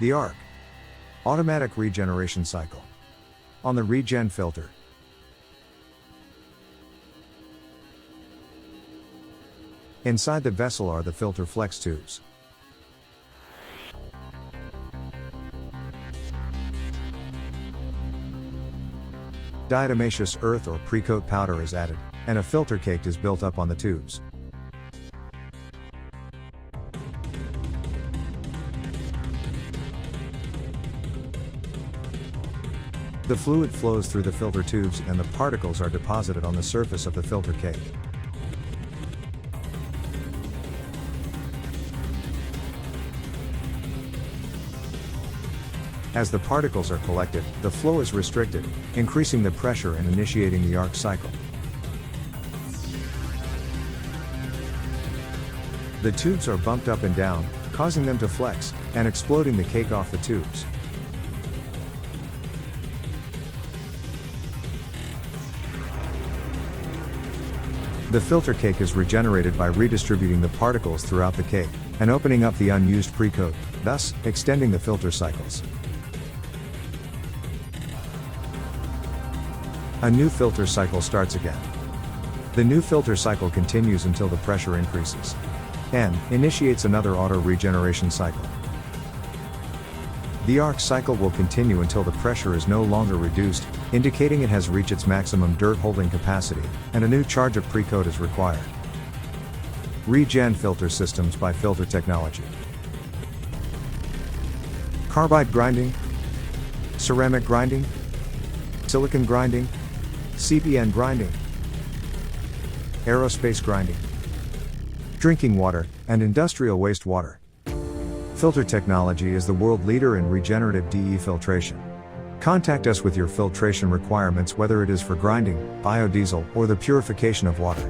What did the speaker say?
The ARC Automatic Regeneration Cycle. On the Regen filter. Inside the vessel are the filter flex tubes. Diatomaceous earth or pre-coat powder is added, and a filter cake is built up on the tubes. The fluid flows through the filter tubes and the particles are deposited on the surface of the filter cake. As the particles are collected, the flow is restricted, increasing the pressure and initiating the ARC cycle. The tubes are bumped up and down, causing them to flex, and exploding the cake off the tubes. The filter cake is regenerated by redistributing the particles throughout the cake, and opening up the unused pre-coat, thus, extending the filter cycles. A new filter cycle starts again. The new filter cycle continues until the pressure increases, and initiates another auto regeneration cycle. The ARC cycle will continue until the pressure is no longer reduced, indicating it has reached its maximum dirt holding capacity, and a new charge of pre-coat is required. Regen filter systems by Filter Technology. Carbide grinding, ceramic grinding, silicon grinding, CBN grinding, aerospace grinding, drinking water, and industrial wastewater. Filter Technology is the world leader in regenerative D.E filtration. Contact us with your filtration requirements, whether it is for grinding, biodiesel, or the purification of water.